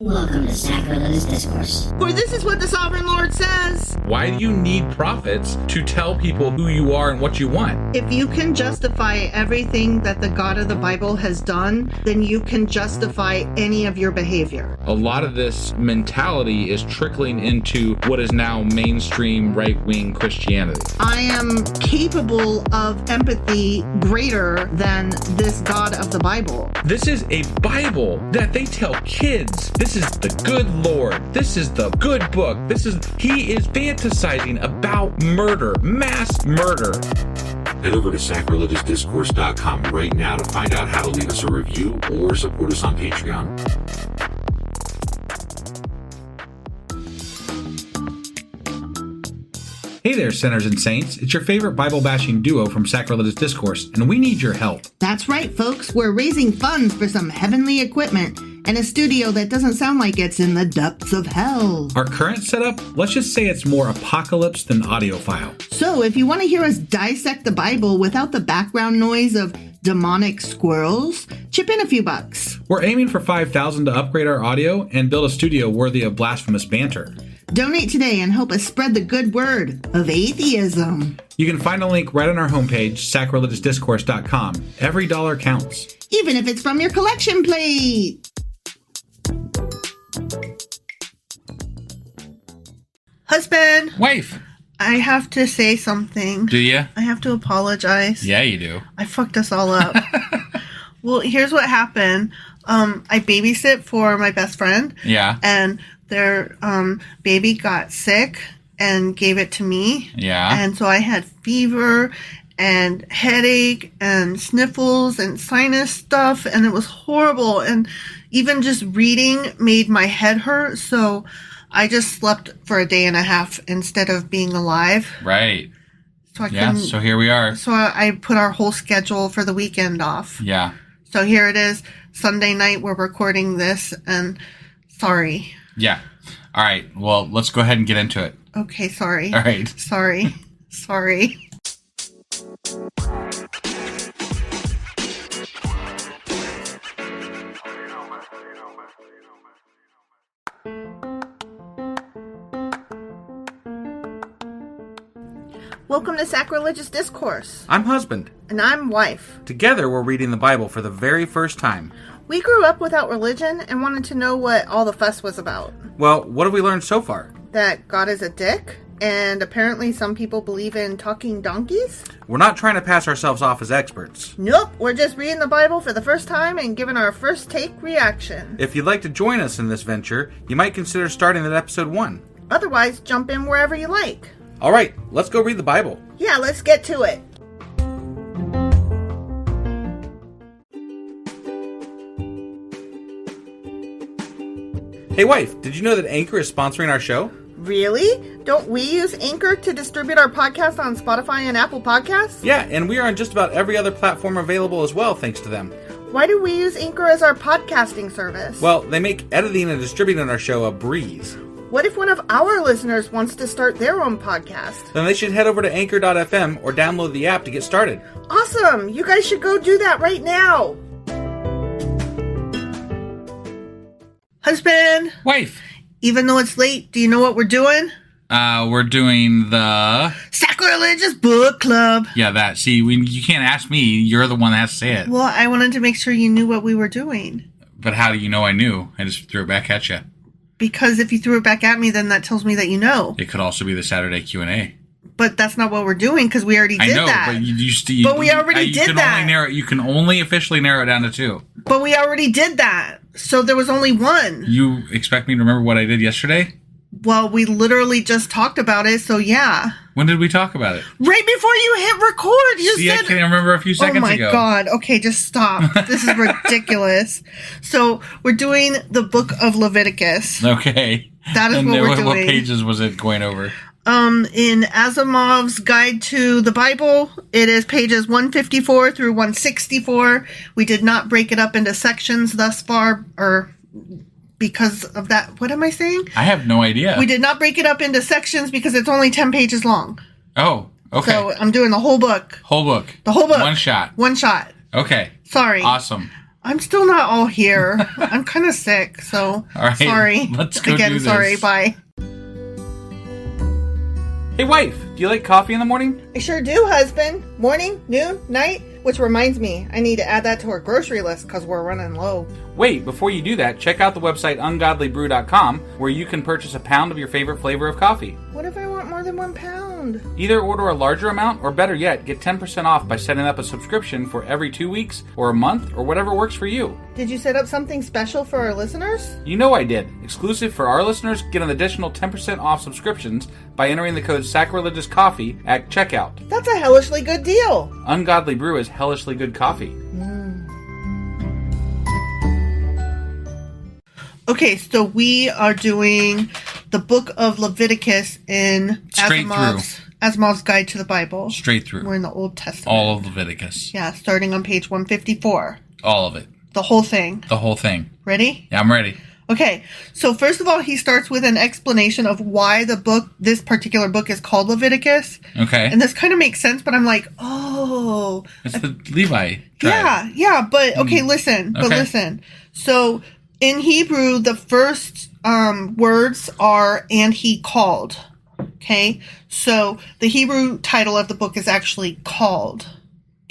Welcome to Sacrilegious Discourse. For this is what the Sovereign Lord says. Why do you need prophets to tell people who you are and what you want? If you can justify everything that the God of the Bible has done, then you can justify any of your behavior. A lot of this mentality is trickling into what is now mainstream right-wing Christianity. I am capable of empathy greater than this God of the Bible. This is a Bible that they tell kids. This is the good Lord. This is the good book. He is fantasizing about murder, mass murder. Head over to sacrilegiousdiscourse.com right now to find out how to leave us a review or support us on Patreon. Hey there, sinners and saints. It's your favorite Bible-bashing duo from Sacrilegious Discourse, and we need your help. That's right, folks. We're raising funds for some heavenly equipment and a studio that doesn't sound like it's in the depths of hell. Our current setup, let's just say it's more apocalypse than audiophile. So if you want to hear us dissect the Bible without the background noise of demonic squirrels, chip in a few bucks. We're aiming for $5,000 to upgrade our audio and build a studio worthy of blasphemous banter. Donate today and help us spread the good word of atheism. You can find a link right on our homepage, sacrilegiousdiscourse.com. Every dollar counts. Even if it's from your collection plate. Husband. Wife. I have to say something. Do you? I have to apologize. Yeah, you do. I fucked us all up. Well, here's what happened. I babysit for my best friend. Yeah. And their baby got sick and gave it to me. Yeah. And so I had fever and headache and sniffles and sinus stuff, and it was horrible. And even just reading made my head hurt. So I just slept for a day and a half instead of being alive. Right. So So here we are. So I put our whole schedule for the weekend off. Yeah. So here it is, Sunday night, we're recording this, and sorry. Yeah. All right. Well, let's go ahead and get into it. Okay, sorry. All right. Sorry. Welcome to Sacrilegious Discourse. I'm husband. And I'm wife. Together, we're reading the Bible for the very first time. We grew up without religion and wanted to know what all the fuss was about. Well, what have we learned so far? That God is a dick, and apparently some people believe in talking donkeys. We're not trying to pass ourselves off as experts. Nope, we're just reading the Bible for the first time and giving our first take reaction. If you'd like to join us in this venture, you might consider starting at episode 1. Otherwise, jump in wherever you like. All right, let's go read the Bible. Yeah, let's get to it. Hey wife, did you know that Anchor is sponsoring our show? Really? Don't we use Anchor to distribute our podcast on Spotify and Apple Podcasts? Yeah, and we are on just about every other platform available as well, thanks to them. Why do we use Anchor as our podcasting service? Well, they make editing and distributing our show a breeze. What if one of our listeners wants to start their own podcast? Then they should head over to anchor.fm or download the app to get started. Awesome! You guys should go do that right now! Husband! Wife. Even though it's late, do you know what we're doing? We're doing the... Sacrilegious Book Club! Yeah, that. See, you can't ask me. You're the one that has to say it. Well, I wanted to make sure you knew what we were doing. But how do you know I knew? I just threw it back at you. Because if you threw it back at me, then that tells me that you know. It could also be the Saturday Q&A. But that's not what we're doing, because we already did that. I know, but But we already did that. You can only officially narrow it down to 2. But we already did that. So there was only 1. You expect me to remember what I did yesterday? Well, we literally just talked about it, so yeah. When did we talk about it? Right before you hit record, you said... I can't remember a few seconds ago. Oh my god. Okay, just stop. This is ridiculous. So, we're doing the book of Leviticus. Okay. That is what we're doing. What pages was it going over? In Asimov's Guide to the Bible, it is pages 154 through 164. We did not break it up into sections thus far, or... because of that. What am I saying? I have no idea. We did not break it up into sections because it's only 10 pages long. Oh, okay. So I'm doing the whole book. Whole book. The whole book. One shot. One shot. Okay. Sorry. Awesome. I'm still not all here. I'm kind of sick, so All right, sorry. let's go Again, do this. sorry. Bye. Hey, wife, do you like coffee in the morning? I sure do, husband. Morning, noon, night. Which reminds me, I need to add that to our grocery list because we're running low. Wait, before you do that, check out the website ungodlybrew.com where you can purchase a pound of your favorite flavor of coffee. What if I want more than 1 pound? Either order a larger amount, or better yet, get 10% off by setting up a subscription for every 2 weeks or a month or whatever works for you. Did you set up something special for our listeners? You know I did. Exclusive for our listeners, get an additional 10% off subscriptions by entering the code Sacrilegious Coffee at checkout. That's a hellishly good deal. Ungodly Brew is hellishly good coffee. Okay, so we are doing the book of Leviticus in Straight Asimov's Guide to the Bible. Straight through. We're in the Old Testament. All of Leviticus. Yeah, starting on page 154. All of it. The whole thing. The whole thing. Ready? Yeah, I'm ready. Okay, so first of all, he starts with an explanation of why this particular book is called Leviticus. Okay. And this kind of makes sense, but I'm like, oh. It's the Levi tribe. Yeah, but okay, listen. So in Hebrew, the first words are, and he called. Okay, so the Hebrew title of the book is actually called.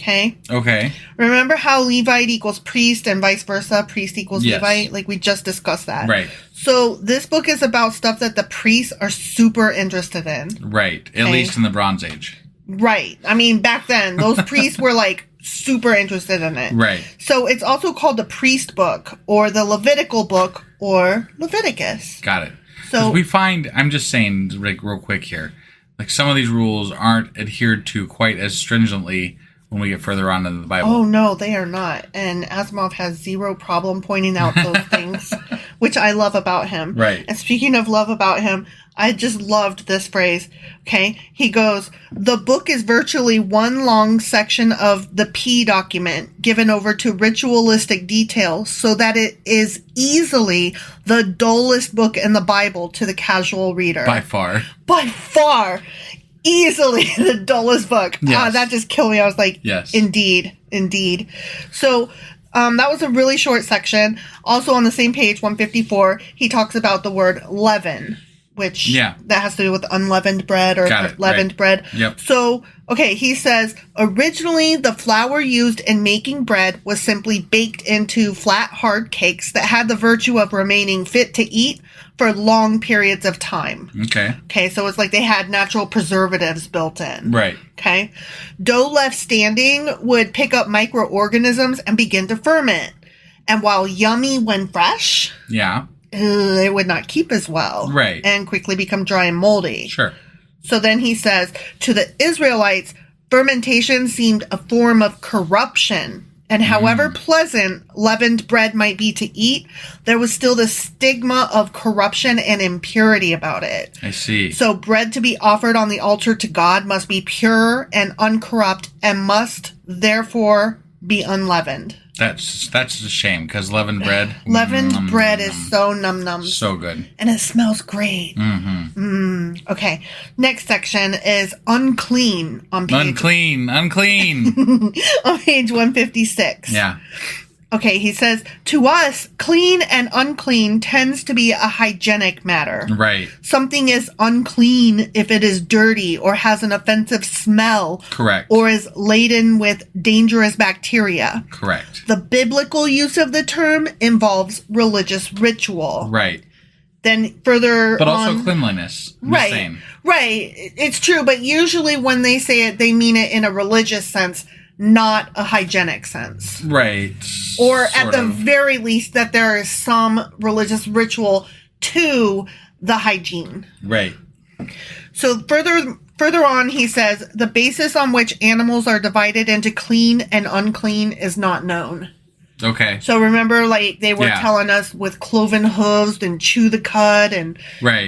Okay. Remember how Levite equals priest and vice versa? Priest equals Yes. Levite? Like we just discussed that. Right. So this book is about stuff that the priests are super interested in. Right. At least in the Bronze Age. Right. I mean, back then, those priests were like super interested in it. Right. So it's also called the priest book or the Levitical book or Leviticus. Got it. So we find, I'm just saying, like, real quick here, like some of these rules aren't adhered to quite as stringently when we get further on into the Bible. Oh, no, they are not. And Asimov has zero problem pointing out those things, which I love about him. Right. And speaking of love about him, I just loved this phrase. Okay. He goes, the book is virtually one long section of the P document given over to ritualistic details so that it is easily the dullest book in the Bible to the casual reader. By far. By far. Easily the dullest book. Yes. That just killed me. I was like, yes. Indeed. So that was a really short section. Also on the same page, 154, he talks about the word leaven, which that has to do with unleavened bread or leavened bread. Yep. So, okay, he says, originally the flour used in making bread was simply baked into flat, hard cakes that had the virtue of remaining fit to eat for long periods of time. Okay, so it's like they had natural preservatives built in. Right. Okay. Dough left standing would pick up microorganisms and begin to ferment. And while yummy when fresh, it would not keep as well. Right. And quickly become dry and moldy. Sure. So then he says, to the Israelites, fermentation seemed a form of corruption. And however pleasant leavened bread might be to eat, there was still the stigma of corruption and impurity about it. I see. So bread to be offered on the altar to God must be pure and uncorrupt and must therefore be unleavened. That's a shame because leavened bread. Leavened bread is so num-num. So good. And it smells great. Okay. Next section is unclean on page... Unclean. on page 156. Yeah. Okay, he says, to us, clean and unclean tends to be a hygienic matter. Right. Something is unclean if it is dirty or has an offensive smell. Correct. Or is laden with dangerous bacteria. Correct. The biblical use of the term involves religious ritual. Right. Then further But on, also cleanliness. Right. It's true, but usually when they say it, they mean it in a religious sense, not a hygienic sense. Right. Or at the very least that there is some religious ritual to the hygiene. Right. So further on, he says, the basis on which animals are divided into clean and unclean is not known. Okay. So remember, like, they were telling us with cloven hooves and chew the cud and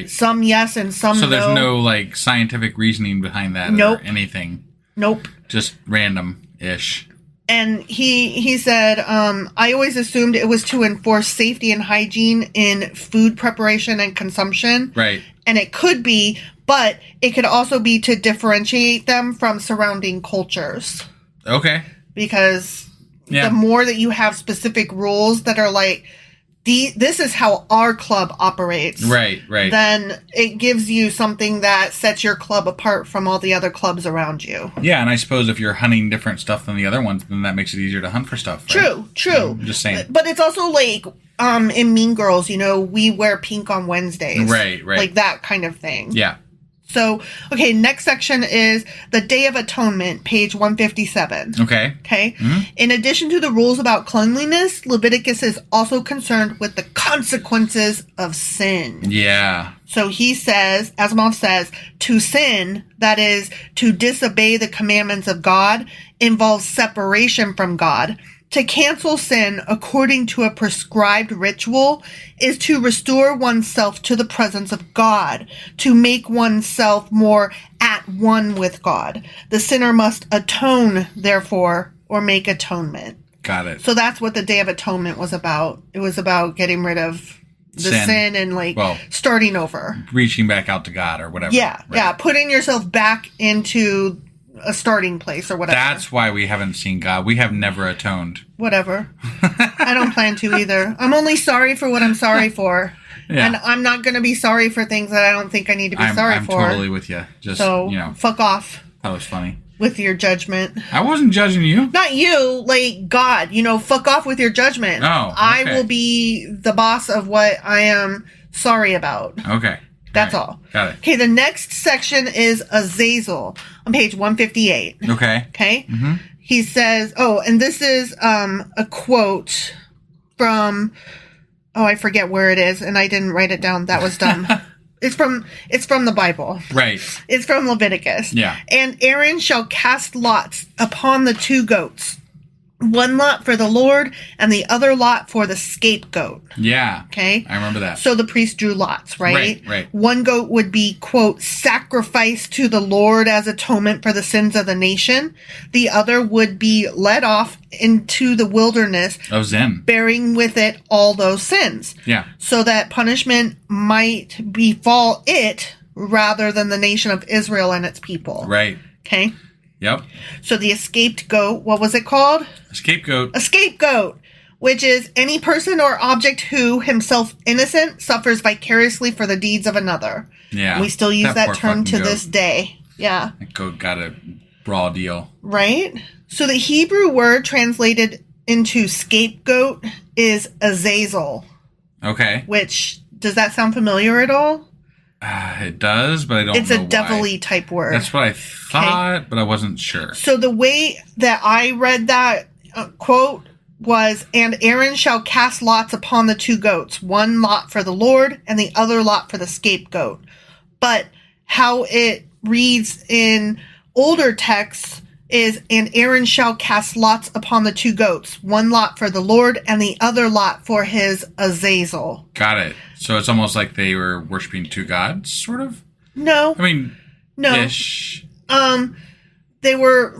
some yes and some no. So there's no, like, scientific reasoning behind that or anything. Nope. Just random-ish. And he said, I always assumed it was to enforce safety and hygiene in food preparation and consumption. Right. And it could be, but it could also be to differentiate them from surrounding cultures. Okay. Because the more that you have specific rules that are like, this is how our club operates. Right. Then it gives you something that sets your club apart from all the other clubs around you. Yeah, and I suppose if you're hunting different stuff than the other ones, then that makes it easier to hunt for stuff. Right? True. Just saying. But it's also like, in Mean Girls, we wear pink on Wednesdays. Right. Like that kind of thing. Yeah. So, okay, next section is the Day of Atonement, page 157. Okay. Mm-hmm. In addition to the rules about cleanliness, Leviticus is also concerned with the consequences of sin. Yeah. So he says, Asimov says, to sin, that is, to disobey the commandments of God, involves separation from God. To cancel sin according to a prescribed ritual is to restore oneself to the presence of God, to make oneself more at one with God. The sinner must atone, therefore, or make atonement. Got it. So that's what the Day of Atonement was about. It was about getting rid of the sin and starting over. Reaching back out to God or whatever. Yeah, yeah. Putting yourself back into a starting place or whatever. That's why we haven't seen God. We have never atoned. Whatever. I don't plan to either. I'm only sorry for what I'm sorry for. Yeah. And I'm not going to be sorry for things that I don't think I need to be sorry for. I'm totally with you. Just, fuck off. That was funny. With your judgment. I wasn't judging you. Not you, like God. Fuck off with your judgment. Oh, okay. I will be the boss of what I am sorry about. Okay. That's all. Got it. Okay, the next section is Azazel on page 158. Okay. Mm-hmm. He says, and this is a quote from, I forget where it is, and I didn't write it down. That was dumb. It's from the Bible. Right. It's from Leviticus. Yeah. And Aaron shall cast lots upon the 2 goats. One lot for the Lord and the other lot for the scapegoat. Yeah. Okay. I remember that. So the priest drew lots, right? Right. One goat would be, quote, sacrificed to the Lord as atonement for the sins of the nation. The other would be led off into the wilderness. Oh, Zen. Bearing with it all those sins. Yeah. So that punishment might befall it rather than the nation of Israel and its people. Right. Okay. Yep. So the escaped goat, what was it called? A scapegoat. A scapegoat, which is any person or object who, himself innocent, suffers vicariously for the deeds of another. Yeah. And we still use that term to this day. Yeah. That goat got a raw deal. Right? So the Hebrew word translated into scapegoat is Azazel. Okay. Which, does that sound familiar at all? It does, but I don't know It's a devilly type word. That's what I thought, but I wasn't sure. So the way that I read that quote was, and Aaron shall cast lots upon the 2 goats, one lot for the Lord and the other lot for the scapegoat. But how it reads in older texts is, and Aaron shall cast lots upon the 2 goats, one lot for the Lord and the other lot for his Azazel. Got it. So it's almost like they were worshiping 2 gods, sort of? No. I mean, no. Ish. They were,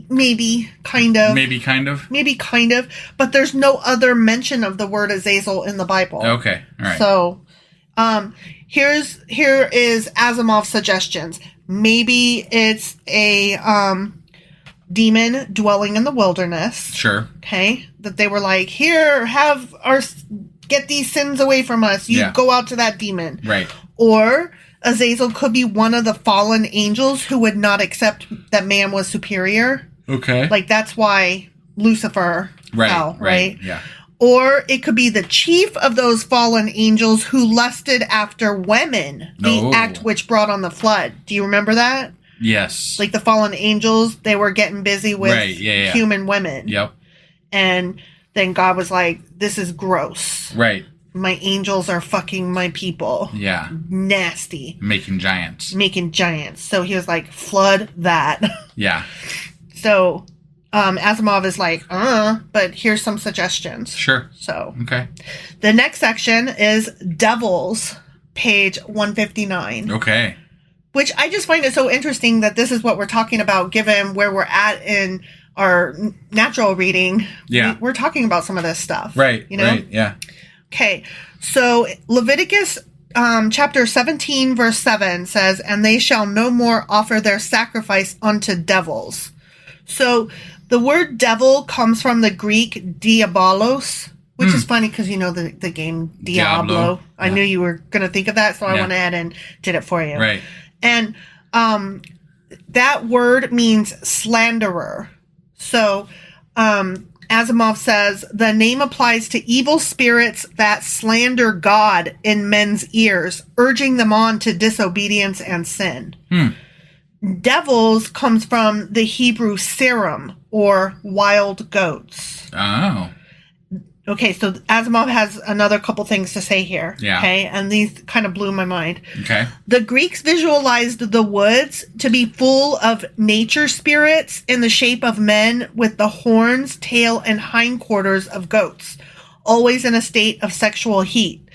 maybe, kind of. Maybe kind of. But there's no other mention of the word Azazel in the Bible. Okay, all right. So, here is Asimov's suggestions. Maybe it's a demon dwelling in the wilderness. Sure. Okay, that they were like, here, get these sins away from us. You go out to that demon. Right. Or Azazel could be one of the fallen angels who would not accept that man was superior. Okay. Like, that's why Lucifer fell, right? Yeah. Or it could be the chief of those fallen angels who lusted after women, the act which brought on the flood. Do you remember that? Yes. Like the fallen angels, they were getting busy with human women. Yep. And then God was like, this is gross. Right. My angels are fucking my people. Yeah. Nasty. Making giants. So he was like, flood that. Yeah. So Asimov is like, but here's some suggestions. Sure. So. Okay. The next section is Devils, page 159. Okay. Which I just find it so interesting that this is what we're talking about, given where we're at in our natural reading. Yeah. We're talking about some of this stuff. Right. You know? Right. Yeah. Okay. So Leviticus chapter 17, verse 7 says, and they shall no more offer their sacrifice unto devils. So The word devil comes from the Greek diabolos, which is funny because you know the game Diablo. I knew you were going to think of that, so I went ahead and did it for you. Right. And that word means slanderer. So Asimov says the name applies to evil spirits that slander God in men's ears, urging them on to disobedience and sin. Devils comes from the Hebrew serum, or wild goats. Oh. Okay, so Asimov has another couple things to say here. Yeah. Okay, and these kind of blew my mind. Okay. The Greeks visualized the woods to be full of nature spirits in the shape of men with the horns, tail, and hindquarters of goats, always in a state of sexual heat.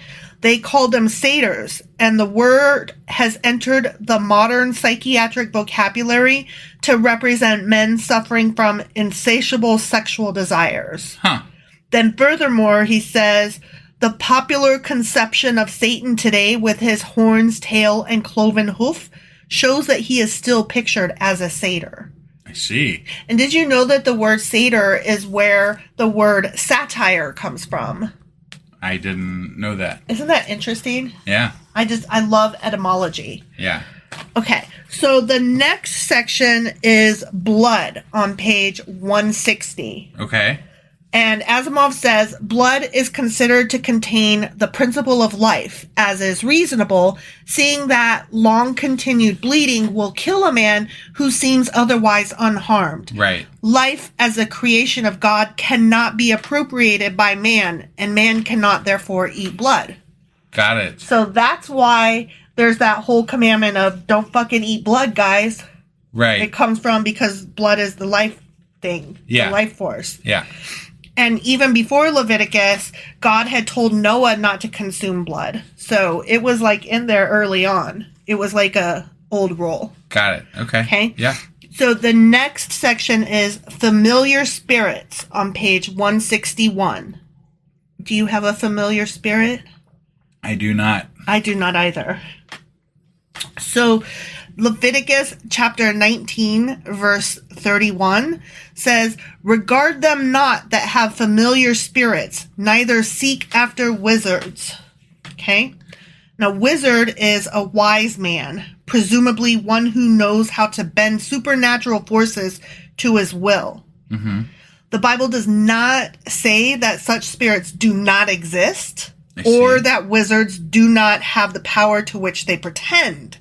They called them satyrs, and the word has entered the modern psychiatric vocabulary to represent men suffering from insatiable sexual desires. Huh. Then furthermore, he says, the popular conception of Satan today with his horns, tail, and cloven hoof shows that he is still pictured as a satyr. I see. And did you know that the word satyr is where the word satire comes from? I didn't know that. Isn't that interesting? Yeah. I love etymology. Yeah. Okay, so the next section is blood on page 160. Okay. And Asimov says, blood is considered to contain the principle of life, as is reasonable, seeing that long continued bleeding will kill a man who seems otherwise unharmed. Right. Life as a creation of God cannot be appropriated by man, and man cannot therefore eat blood. Got it. So that's why there's that whole commandment of don't fucking eat blood, guys. Right. It comes from because blood is the life thing, Yeah. the life force. Yeah. And even before Leviticus, God had told Noah not to consume blood. So it was like in there early on. It was like a old rule. Got it. Okay. Okay. Yeah. So the next section is familiar spirits on page 161. Do you have a familiar spirit? I do not. I do not either. So Leviticus chapter 19, verse 31 says, regard them not that have familiar spirits, neither seek after wizards. Okay? Now, wizard is a wise man, presumably one who knows how to bend supernatural forces to his will. Mm-hmm. The Bible does not say that such spirits do not exist, I or see. that wizards do not have the power to which they pretend.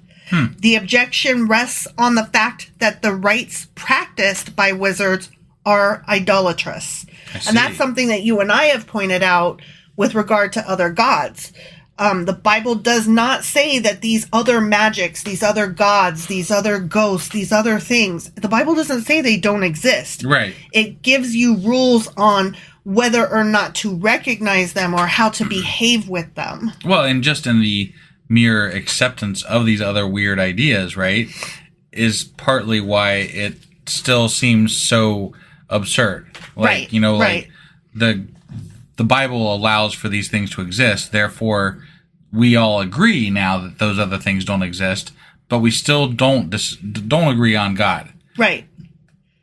The objection rests on the fact that the rites practiced by wizards are idolatrous. And that's something that you and I have pointed out with regard to other gods. The Bible does not say that these other magics, these other gods, these other ghosts, these other things, the Bible doesn't say they don't exist. Right. It gives you rules on whether or not to recognize them or how to behave with them. Well, and just in the mere acceptance of these other weird ideas, right, is partly why it still seems so absurd. Like, Right, you know, right. like the Bible allows for these things to exist. Therefore, we all agree now that those other things don't exist, but we still don't agree on God. Right.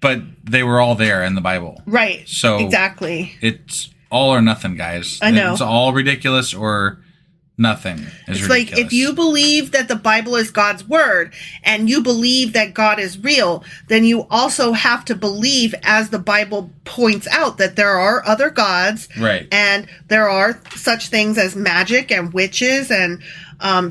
But they were all there in the Bible. Right. So exactly. It's all or nothing, guys. I know. It's all ridiculous or nothing is It's ridiculous. like if you believe that the Bible is God's word and you believe that God is real, then you also have to believe, as the Bible points out, that there are other gods. Right. And there are such things as magic and witches and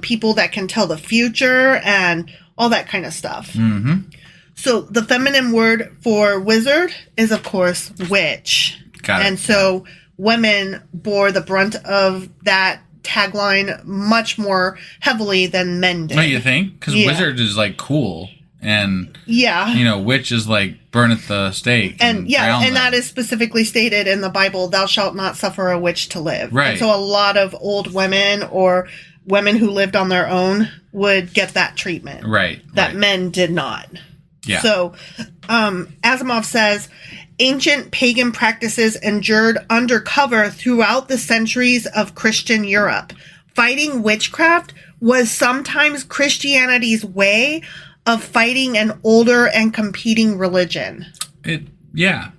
people that can tell the future and all that kind of stuff. Mm-hmm. So the feminine word for wizard is, of course, witch. Got it. And so women bore the brunt of that tagline much more heavily than men did. Don't you think? Because Yeah. wizard is like cool, and Yeah. you know, witch is like burn at the stake. And yeah, drown and them. that is specifically stated in the Bible, thou shalt not suffer a witch to live. Right. And so a lot of old women or women who lived on their own would get that treatment. right. That right. men did not. Yeah. So, Asimov says, ancient pagan practices endured undercover throughout the centuries of Christian Europe. Fighting witchcraft was sometimes Christianity's way of fighting an older and competing religion. It Yeah.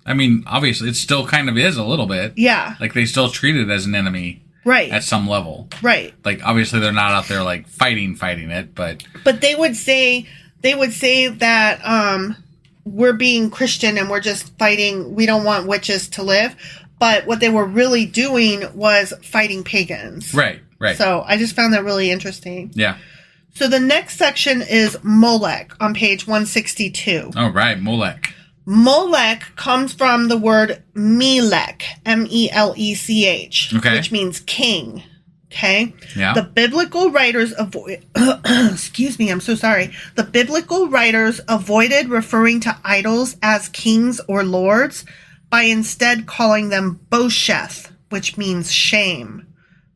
I mean, obviously, it still kind of is a little bit. Yeah. Like, they still treat it as an enemy. Right. At some level. Right. Like, obviously, they're not out there, like, fighting it, but... But they would say that, we're being Christian and we're just fighting, we don't want witches to live. But what they were really doing was fighting pagans. Right. So I just found that really interesting. Yeah. So the next section is Molech on page 162. All right, Molech. Molech comes from the word Melech, M-E-L-E-C-H, okay. which means king. Okay? Yeah. The biblical writers excuse me, I'm so sorry. The biblical writers avoided referring to idols as kings or lords by instead calling them Bosheth, which means shame.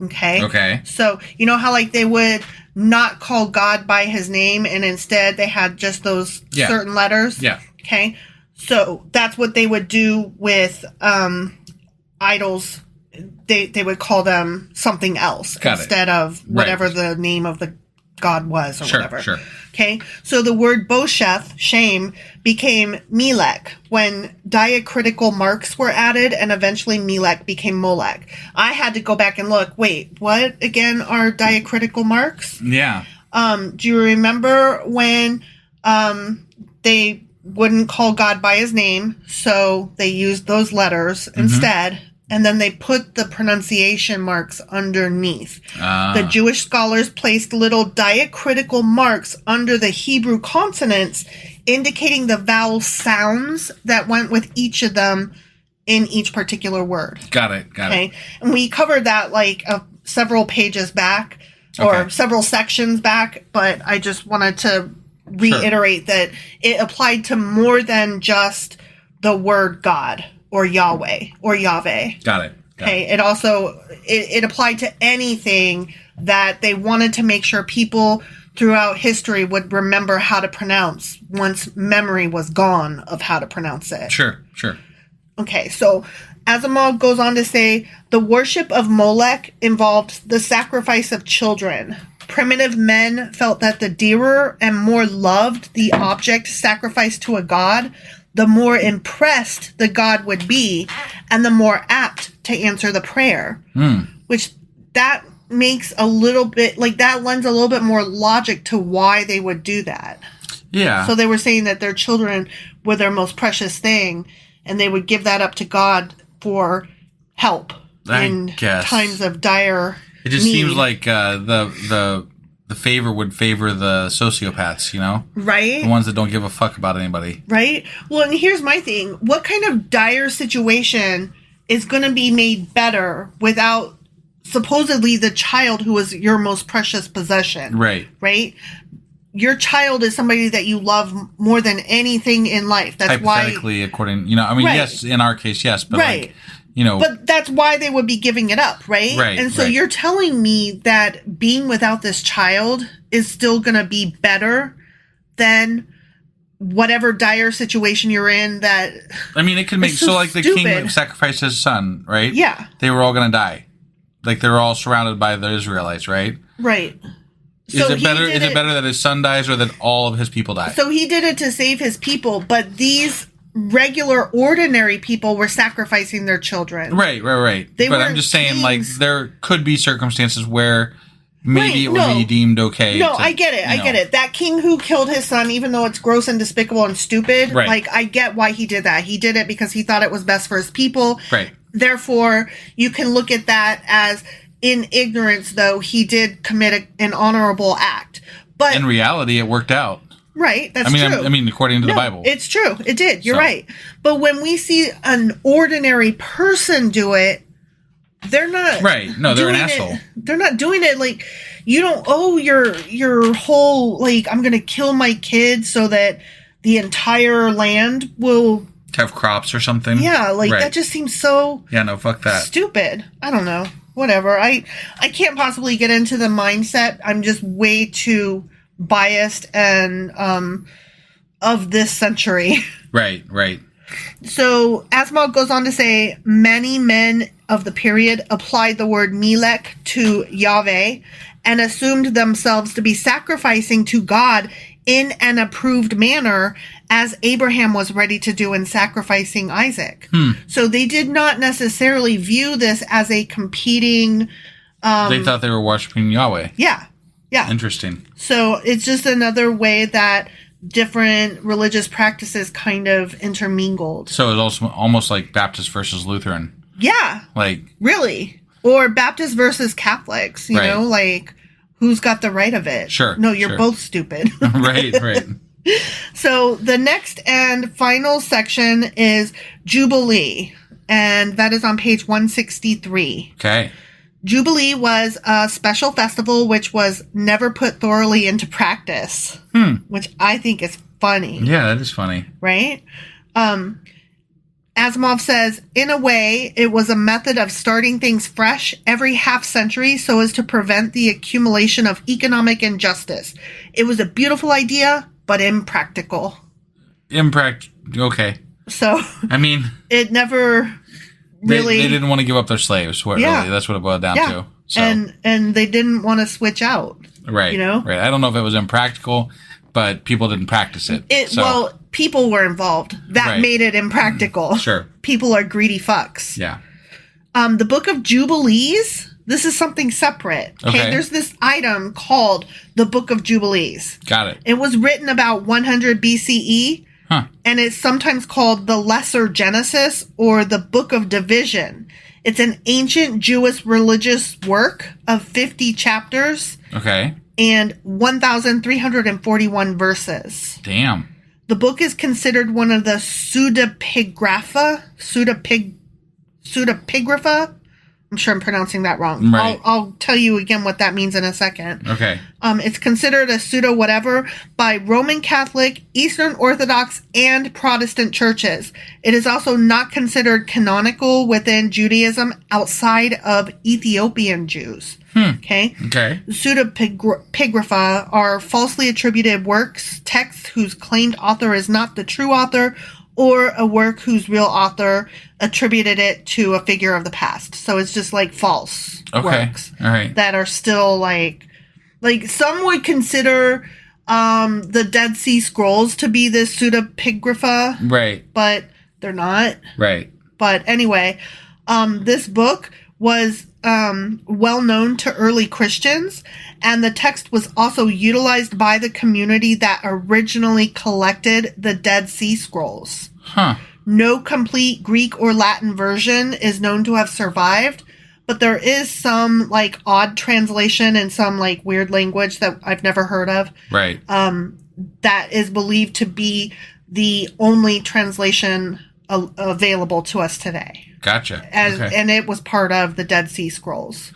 Okay? Okay. So, you know how like they would not call God by his name and instead they had just those certain letters? Yeah. Okay? So that's what they would do with idols. They would call them something else instead of whatever the name of the god was or whatever. Sure. Okay? So the word Bosheth, shame, became Melech when diacritical marks were added and eventually Melech became Molech. I had to go back and look, wait, what again are diacritical marks? Yeah. Do you remember when they wouldn't call God by his name, so they used those letters instead, and then they put the pronunciation marks underneath. The Jewish scholars placed little diacritical marks under the Hebrew consonants, indicating the vowel sounds that went with each of them in each particular word. Got it. Okay? And we covered that like several pages back, or several sections back, but I just wanted to reiterate that it applied to more than just the word God or Yahweh or Yahweh. Got it. It also it applied to anything that they wanted to make sure people throughout history would remember how to pronounce once memory was gone of how to pronounce it. Sure. Okay, so Asimov goes on to say the worship of Molech involved the sacrifice of children. Primitive men felt that the dearer and more loved the object sacrificed to a god, the more impressed the god would be, and the more apt to answer the prayer. Which that makes a little bit, like that lends a little bit more logic to why they would do that. Yeah. So they were saying that their children were their most precious thing, and they would give that up to God for help in times of dire It just need. seems like the favor would favor the sociopaths, you know? Right? The ones that don't give a fuck about anybody. Right? Well, and here's my thing. What kind of dire situation is going to be made better without supposedly the child who is your most precious possession? Right? Your child is somebody that you love more than anything in life. That's hypothetically, according, you know, I mean, yes, in our case, yes, but like, you know. But that's why they would be giving it up, right? Right. And so you're telling me that being without this child is still going to be better than whatever dire situation you're in that. I mean, it could make, so like the king sacrificed his son, right? Yeah. They were all going to die. Like they were all surrounded by the Israelites, right? Right. Is it better that his son dies or that all of his people die? So he did it to save his people, but these regular, ordinary people were sacrificing their children. Right. But I'm just saying, like, there could be circumstances where maybe it would be deemed okay. No, I get it. I get it. That king who killed his son, even though it's gross and despicable and stupid, like, I get why he did that. He did it because he thought it was best for his people. Right. Therefore, you can look at that as, in ignorance, though, he did commit an honorable act. But in reality, it worked out. Right, that's true. I mean, according to the Bible. It's true. It did. You're right. But when we see an ordinary person do it, they're not... Right. No, they're an asshole. They're not doing it like... You don't owe your whole, like, I'm going to kill my kids so that the entire land will... have crops or something. Yeah, like, that just seems so... Yeah, no, fuck that. Stupid. I don't know. Whatever. I can't possibly get into the mindset. I'm just way too biased and of this century. Right. So Asimov goes on to say many men of the period applied the word Melech to Yahweh and assumed themselves to be sacrificing to God in an approved manner, as Abraham was ready to do in sacrificing Isaac. So they did not necessarily view this as a competing... they thought they were worshiping Yahweh. Yeah. Interesting. So it's just another way that different religious practices kind of intermingled. So it's also almost like Baptist versus Lutheran. Yeah. Like... Really. Or Baptist versus Catholics, you know, like... Who's got the right of it? Sure. No, you're both stupid. Right. So the next and final section is Jubilee, and that is on page 163. Okay. Jubilee was a special festival which was never put thoroughly into practice, which I think is funny. Yeah, that is funny. Right? Asimov says, in a way, it was a method of starting things fresh every half century so as to prevent the accumulation of economic injustice. It was a beautiful idea, but impractical. Okay. So, I mean... It never really... They didn't want to give up their slaves. Really. That's what it boiled down to. So. And they didn't want to switch out. Right. You know? Right. I don't know if it was impractical, but people didn't practice it. Well, people were involved. That made it impractical. Sure. People are greedy fucks. Yeah. The Book of Jubilees, this is something separate. Okay. There's this item called the Book of Jubilees. Got it. It was written about 100 BCE. And it's sometimes called the Lesser Genesis or the Book of Division. It's an ancient Jewish religious work of 50 chapters. Okay. And 1,341 verses. Damn. The book is considered one of the pseudepigrapha. I'm sure I'm pronouncing that wrong. Right. I'll tell you again what that means in a second. Okay. It's considered a pseudo whatever by Roman Catholic, Eastern Orthodox, and Protestant churches. It is also not considered canonical within Judaism outside of Ethiopian Jews. Okay. Pseudepigrapha are falsely attributed works, texts whose claimed author is not the true author, or a work whose real author attributed it to a figure of the past. So it's just like false works that are still like some would consider the Dead Sea Scrolls to be this pseudepigrapha. Right. But they're not. Right. But anyway, this book was well known to early Christians, and the text was also utilized by the community that originally collected the Dead Sea Scrolls. No complete Greek or Latin version is known to have survived, but there is some like odd translation and some like weird language that I've never heard of. Right. That is believed to be the only translation available to us today. Gotcha. And it was part of the Dead Sea Scrolls.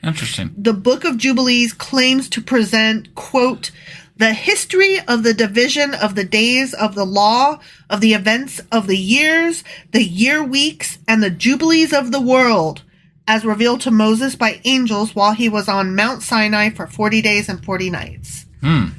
Interesting. The Book of Jubilees claims to present, quote, the history of the division of the days of the law, of the events of the years, the year weeks, and the jubilees of the world, as revealed to Moses by angels while he was on Mount Sinai for 40 days and 40 nights. Okay.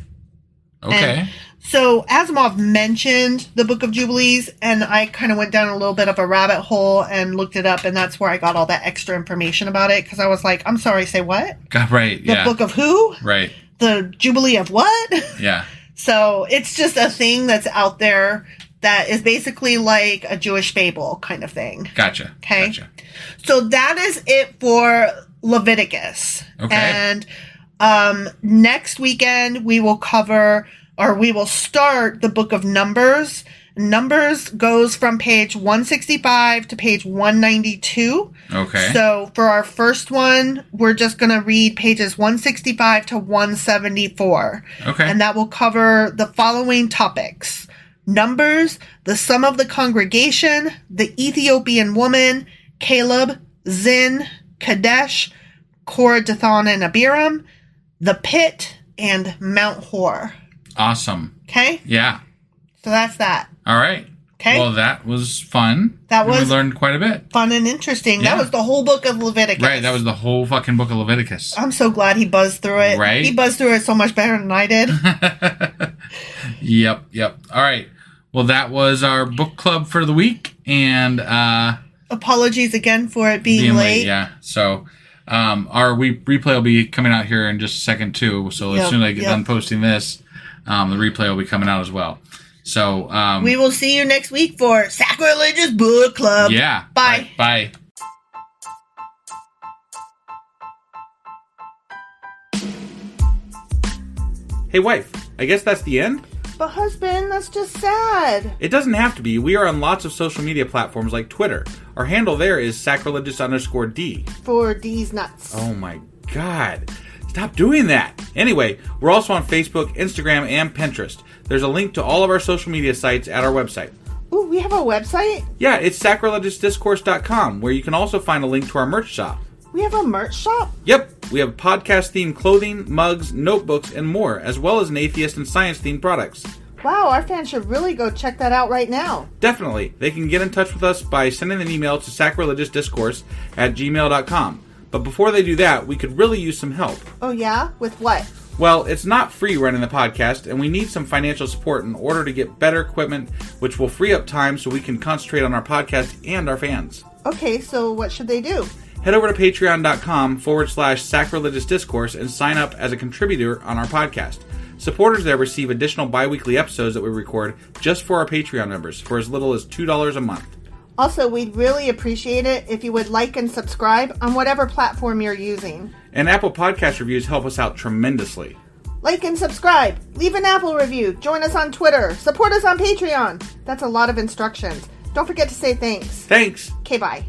And so Asimov mentioned the Book of Jubilees, and I kind of went down a little bit of a rabbit hole and looked it up, and that's where I got all that extra information about it, because I was like, I'm sorry, say what? Right, The Book of who? Right. The Jubilee of what? Yeah. So it's just a thing that's out there that is basically like a Jewish fable kind of thing. Gotcha. Okay. Gotcha. So that is it for Leviticus. Okay. And next weekend we will start the Book of Numbers. Numbers goes from page 165 to page 192. Okay. So for our first one, we're just going to read pages 165 to 174. Okay. And that will cover the following topics: Numbers, the sum of the congregation, the Ethiopian woman, Caleb, Zin, Kadesh, Korah, Dathan, and Abiram, the pit, and Mount Hor. Awesome. Okay? Yeah. So that's that. All right. Okay. Well, that was fun. We learned quite a bit. Fun and interesting. Yeah. That was the whole book of Leviticus. Right. That was the whole fucking book of Leviticus. I'm so glad he buzzed through it. Right. He buzzed through it so much better than I did. Yep. All right. Well, that was our book club for the week. And apologies again for it being late. Yeah. So our replay will be coming out here in just a second, too. So as soon as I get done posting this, The replay will be coming out as well. So we will see you next week for Sacrilegious Book Club. Yeah. Bye. Bye. Hey, wife, I guess that's the end? But husband, that's just sad. It doesn't have to be. We are on lots of social media platforms like Twitter. Our handle there is sacrilegious_D. For D's nuts. Oh my God. Stop doing that. Anyway, we're also on Facebook, Instagram, and Pinterest. There's a link to all of our social media sites at our website. Ooh, we have a website? Yeah, it's sacrilegiousdiscourse.com, where you can also find a link to our merch shop. We have a merch shop? Yep, we have podcast-themed clothing, mugs, notebooks, and more, as well as an atheist and science-themed products. Wow, our fans should really go check that out right now. Definitely. They can get in touch with us by sending an email to sacrilegiousdiscourse@gmail.com. But before they do that, we could really use some help. Oh yeah? With what? Well, it's not free running the podcast, and we need some financial support in order to get better equipment, which will free up time so we can concentrate on our podcast and our fans. Okay, so what should they do? Head over to patreon.com/sacrilegious discourse and sign up as a contributor on our podcast. Supporters there receive additional bi-weekly episodes that we record just for our Patreon members for as little as $2 a month. Also, we'd really appreciate it if you would like and subscribe on whatever platform you're using. And Apple Podcast reviews help us out tremendously. Like and subscribe. Leave an Apple review. Join us on Twitter. Support us on Patreon. That's a lot of instructions. Don't forget to say thanks. Thanks. Okay, bye.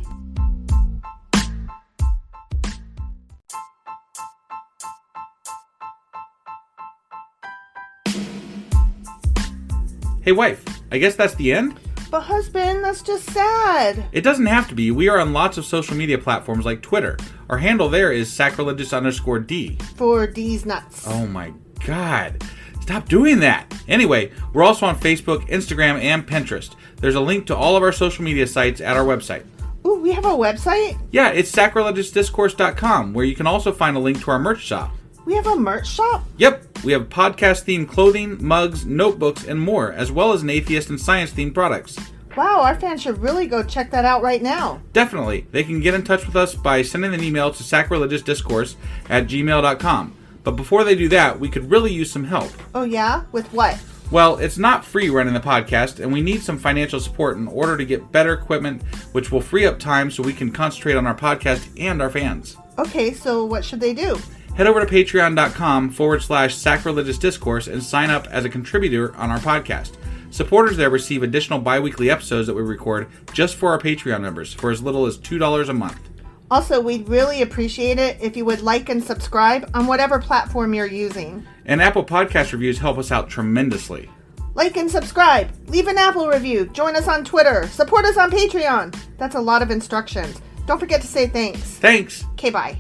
Hey, wife, I guess that's the end? But husband, that's just sad. It doesn't have to be. We are on lots of social media platforms like Twitter. Our handle there is sacrilegious_D. For D's nuts. Oh my God. Stop doing that. Anyway, we're also on Facebook, Instagram, and Pinterest. There's a link to all of our social media sites at our website. Ooh, we have a website? Yeah, it's sacrilegiousdiscourse.com, where you can also find a link to our merch shop. We have a merch shop? Yep, we have podcast-themed clothing, mugs, notebooks, and more, as well as an atheist and science-themed products. Wow, our fans should really go check that out right now. Definitely. They can get in touch with us by sending an email to sacrilegiousdiscourse@gmail.com. But before they do that, we could really use some help. Oh yeah? With what? Well, it's not free running the podcast, and we need some financial support in order to get better equipment, which will free up time so we can concentrate on our podcast and our fans. Okay, so what should they do? Head over to patreon.com/sacrilegious discourse and sign up as a contributor on our podcast. Supporters there receive additional bi-weekly episodes that we record just for our Patreon members for as little as $2 a month. Also, we'd really appreciate it if you would like and subscribe on whatever platform you're using. And Apple Podcast reviews help us out tremendously. Like and subscribe. Leave an Apple review. Join us on Twitter. Support us on Patreon. That's a lot of instructions. Don't forget to say thanks. Thanks. Okay, bye.